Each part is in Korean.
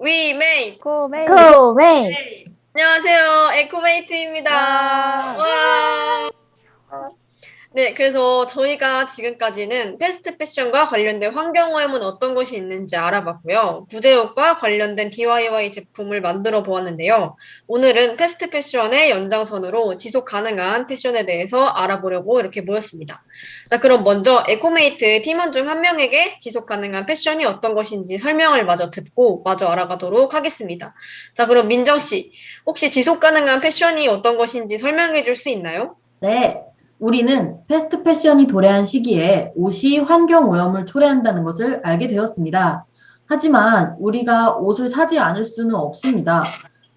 We make. 코메이. 코메이. 안녕하세요. 에코메이트입니다. 와. 네, 그래서 저희가 지금까지는 패스트 패션과 관련된 환경오염은 어떤 것이 있는지 알아봤고요. 구대옷과 관련된 DIY 제품을 만들어 보았는데요. 오늘은 패스트 패션의 연장선으로 지속 가능한 패션에 대해서 알아보려고 이렇게 모였습니다. 자, 그럼 먼저 에코메이트 팀원 중 한 명에게 지속 가능한 패션이 어떤 것인지 설명을 마저 듣고 마저 알아가도록 하겠습니다. 자, 그럼 민정 씨, 혹시 지속 가능한 패션이 어떤 것인지 설명해 줄 수 있나요? 네, 우리는 패스트 패션이 도래한 시기에 옷이 환경 오염을 초래한다는 것을 알게 되었습니다. 하지만 우리가 옷을 사지 않을 수는 없습니다.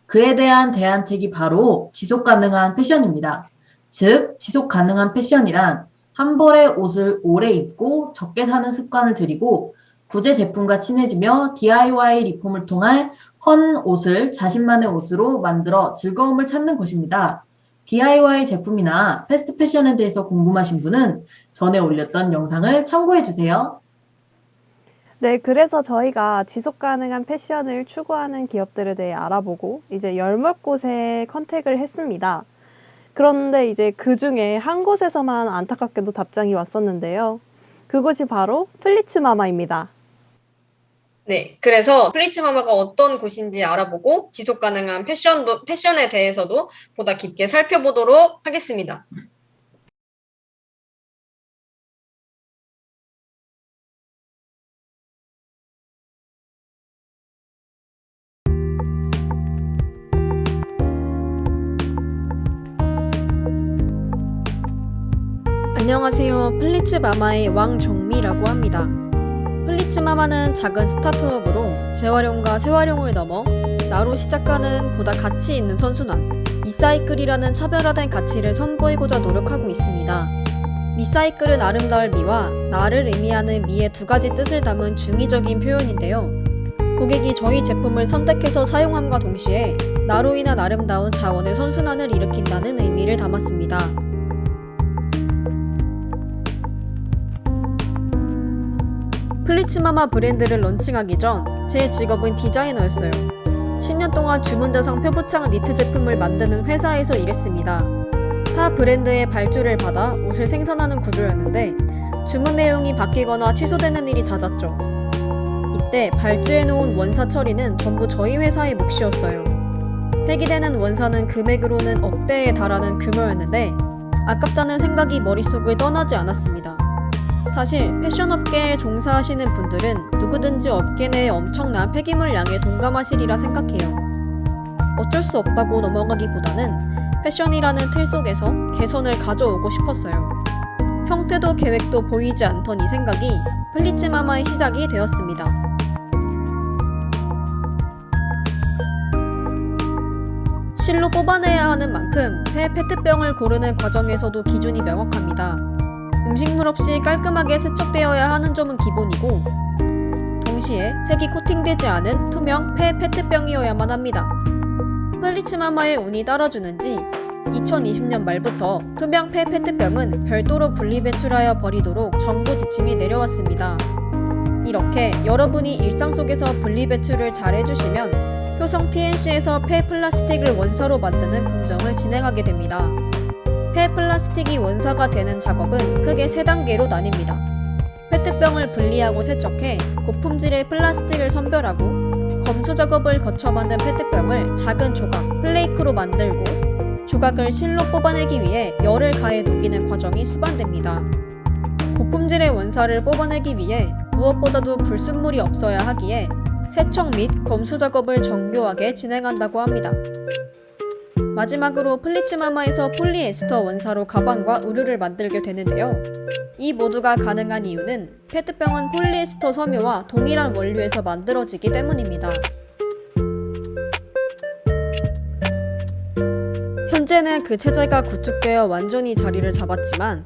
그에 대한 대안책이 바로 지속 가능한 패션입니다. 즉, 지속 가능한 패션이란 한 벌의 옷을 오래 입고 적게 사는 습관을 들이고 구제 제품과 친해지며 DIY 리폼을 통해 헌 옷을 자신만의 옷으로 만들어 즐거움을 찾는 것입니다. DIY 제품이나 패스트 패션에 대해서 궁금하신 분은 전에 올렸던 영상을 참고해 주세요. 네, 그래서 저희가 지속 가능한 패션을 추구하는 기업들에 대해 알아보고 이제 10몇 곳에 컨택을 했습니다. 그런데 이제 그 중에 한 곳에서만 안타깝게도 답장이 왔었는데요. 그곳이 바로 플리츠마마입니다. 네, 그래서 플리츠마마가 어떤 곳인지 알아보고 지속 가능한 패션에 대해서도 보다 깊게 살펴보도록 하겠습니다. 안녕하세요. 플리츠마마의 왕정미라고 합니다. 플리츠마마는 작은 스타트업으로 재활용과 재활용을 넘어 나로 시작하는 보다 가치 있는 선순환, 미사이클이라는 차별화된 가치를 선보이고자 노력하고 있습니다. 미사이클은 아름다울 미와 나를 의미하는 미의 두 가지 뜻을 담은 중의적인 표현인데요. 고객이 저희 제품을 선택해서 사용함과 동시에 나로 인한 아름다운 자원의 선순환을 일으킨다는 의미를 담았습니다. 플리츠마마 브랜드를 런칭하기 전 제 직업은 디자이너였어요. 10년 동안 주문자상 표부착 니트 제품을 만드는 회사에서 일했습니다. 타 브랜드의 발주를 받아 옷을 생산하는 구조였는데 주문 내용이 바뀌거나 취소되는 일이 잦았죠. 이때 발주해놓은 원사 처리는 전부 저희 회사의 몫이었어요. 폐기되는 원사는 금액으로는 억대에 달하는 규모였는데 아깝다는 생각이 머릿속을 떠나지 않았습니다. 사실 패션업계에 종사하시는 분들은 누구든지 업계 내의 엄청난 폐기물 양에 동감하시리라 생각해요. 어쩔 수 없다고 넘어가기보다는 패션이라는 틀 속에서 개선을 가져오고 싶었어요. 형태도 계획도 보이지 않던 이 생각이 플리츠마마의 시작이 되었습니다. 실로 뽑아내야 하는 만큼 폐 페트병을 고르는 과정에서도 기준이 명확합니다. 음식물 없이 깔끔하게 세척되어야 하는 점은 기본이고 동시에 색이 코팅되지 않은 투명 폐 페트병이어야만 합니다. 플리츠마마의 운이 따라주는지 2020년 말부터 투명 폐 페트병은 별도로 분리배출하여 버리도록 정부 지침이 내려왔습니다. 이렇게 여러분이 일상 속에서 분리배출을 잘 해주시면 효성 TNC에서 폐 플라스틱을 원사로 만드는 공정을 진행하게 됩니다. 폐 플라스틱이 원사가 되는 작업은 크게 3단계로 나뉩니다. 페트병을 분리하고 세척해 고품질의 플라스틱을 선별하고 검수 작업을 거쳐 만든 페트병을 작은 조각, 플레이크로 만들고 조각을 실로 뽑아내기 위해 열을 가해 녹이는 과정이 수반됩니다. 고품질의 원사를 뽑아내기 위해 무엇보다도 불순물이 없어야 하기에 세척 및 검수 작업을 정교하게 진행한다고 합니다. 마지막으로 플리츠마마에서 폴리에스터 원사로 가방과 의류를 만들게 되는데요. 이 모두가 가능한 이유는 페트병은 폴리에스터 섬유와 동일한 원료에서 만들어지기 때문입니다. 현재는 그 체제가 구축되어 완전히 자리를 잡았지만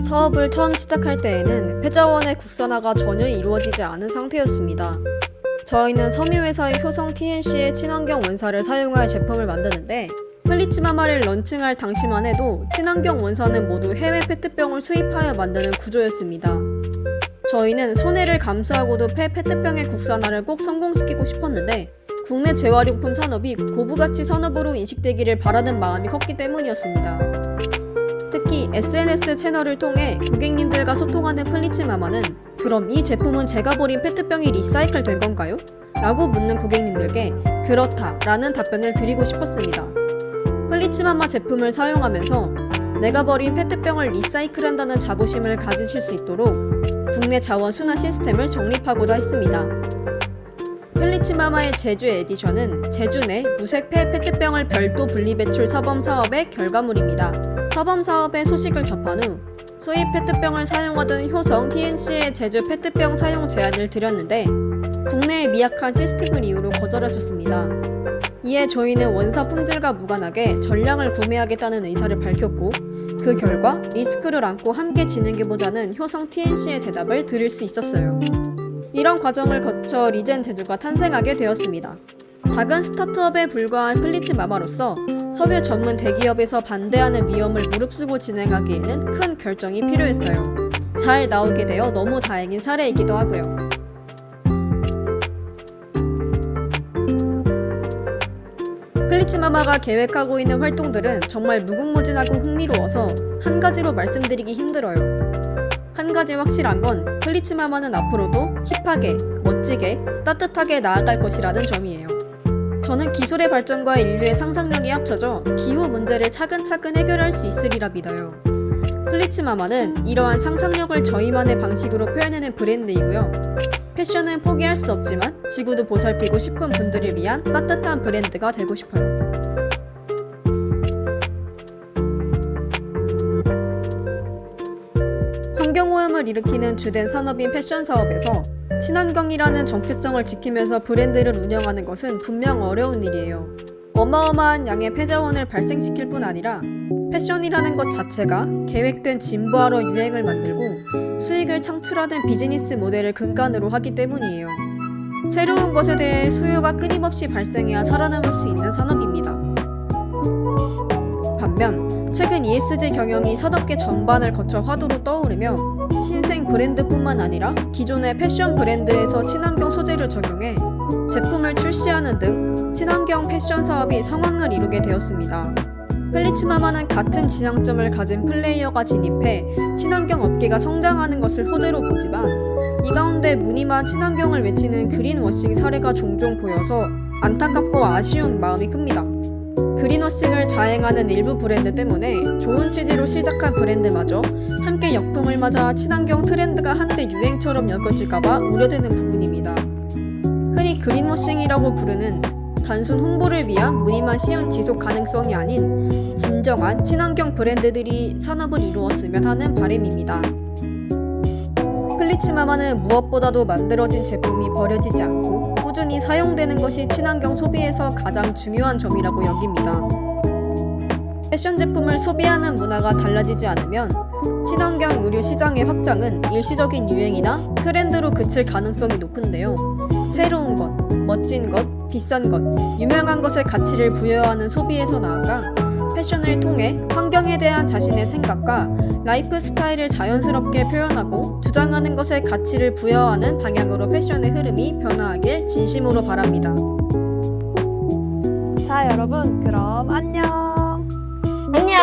사업을 처음 시작할 때에는 폐자원의 국산화가 전혀 이루어지지 않은 상태였습니다. 저희는 섬유회사의 효성 TNC의 친환경 원사를 사용할 제품을 만드는데 플리츠마마를 런칭할 당시만 해도 친환경 원사는 모두 해외 페트병을 수입하여 만드는 구조였습니다. 저희는 손해를 감수하고도 폐 페트병의 국산화를 꼭 성공시키고 싶었는데 국내 재활용품 산업이 고부가치 산업으로 인식되기를 바라는 마음이 컸기 때문이었습니다. 특히 SNS 채널을 통해 고객님들과 소통하는 플리츠마마는 그럼 이 제품은 제가 버린 페트병이 리사이클 된 건가요? 라고 묻는 고객님들께 그렇다 라는 답변을 드리고 싶었습니다. 플리츠마마 제품을 사용하면서 내가 버린 페트병을 리사이클한다는 자부심을 가지실 수 있도록 국내 자원 순환 시스템을 정립하고자 했습니다. 플리츠마마의 제주 에디션은 제주 내 무색 폐 페트병을 별도 분리배출 사범 사업의 결과물입니다. 사범 사업의 소식을 접한 후 수입 페트병을 사용하던 효성 TNC의 제주 페트병 사용 제안을 드렸는데 국내의 미약한 시스템을 이유로 거절하셨습니다. 이에 저희는 원사 품질과 무관하게 전량을 구매하겠다는 의사를 밝혔고 그 결과 리스크를 안고 함께 진행해보자는 효성 TNC의 대답을 들을 수 있었어요. 이런 과정을 거쳐 리젠 제주가 탄생하게 되었습니다. 작은 스타트업에 불과한 플리츠마마로서 석유 전문 대기업에서 반대하는 위험을 무릅쓰고 진행하기에는 큰 결정이 필요했어요. 잘 나오게 되어 너무 다행인 사례이기도 하고요. 플리츠마마가 계획하고 있는 활동들은 정말 무궁무진하고 흥미로워서 한 가지로 말씀드리기 힘들어요. 한 가지 확실한 건 플리츠마마는 앞으로도 힙하게, 멋지게, 따뜻하게 나아갈 것이라는 점이에요. 저는 기술의 발전과 인류의 상상력이 합쳐져 기후 문제를 차근차근 해결할 수 있으리라 믿어요. 플리츠마마는 이러한 상상력을 저희만의 방식으로 표현해낸 브랜드이고요. 패션은 포기할 수 없지만 지구도 보살피고 싶은 분들을 위한 따뜻한 브랜드가 되고 싶어요. 환경오염을 일으키는 주된 산업인 패션 사업에서 친환경이라는 정체성을 지키면서 브랜드를 운영하는 것은 분명 어려운 일이에요. 어마어마한 양의 폐자원을 발생시킬 뿐 아니라 패션이라는 것 자체가 계획된 진보화로 유행을 만들고 수익을 창출하는 비즈니스 모델을 근간으로 하기 때문이에요. 새로운 것에 대해 수요가 끊임없이 발생해야 살아남을 수 있는 산업입니다. 반면 최근 ESG 경영이 산업계 전반을 거쳐 화두로 떠오르며 신생 브랜드뿐만 아니라 기존의 패션 브랜드에서 친환경 소재를 적용해 제품을 출시하는 등 친환경 패션 사업이 성황을 이루게 되었습니다. 플리츠마마는 같은 지향점을 가진 플레이어가 진입해 친환경 업계가 성장하는 것을 호재로 보지만 이 가운데 무늬만 친환경을 외치는 그린워싱 사례가 종종 보여서 안타깝고 아쉬운 마음이 큽니다. 그린워싱을 자행하는 일부 브랜드 때문에 좋은 취지로 시작한 브랜드마저 함께 역풍을 맞아 친환경 트렌드가 한때 유행처럼 여겨질까봐 우려되는 부분입니다. 흔히 그린워싱이라고 부르는 단순 홍보를 위한 무늬만 씌운 지속 가능성이 아닌 진정한 친환경 브랜드들이 산업을 이루었으면 하는 바람입니다. 플리츠마마는 무엇보다도 만들어진 제품이 버려지지 않고 꾸준히 사용되는 것이 친환경 소비에서 가장 중요한 점이라고 여깁니다. 패션 제품을 소비하는 문화가 달라지지 않으면 친환경 의류 시장의 확장은 일시적인 유행이나 트렌드로 그칠 가능성이 높은데요. 새로운 것, 멋진 것, 비싼 것, 유명한 것에 가치를 부여하는 소비에서 나아가 패션을 통해 환경에 대한 자신의 생각과 라이프 스타일을 자연스럽게 표현하고 주장하는 것에 가치를 부여하는 방향으로 패션의 흐름이 변화하길 진심으로 바랍니다. 자, 여러분, 그럼 안녕. 안녕.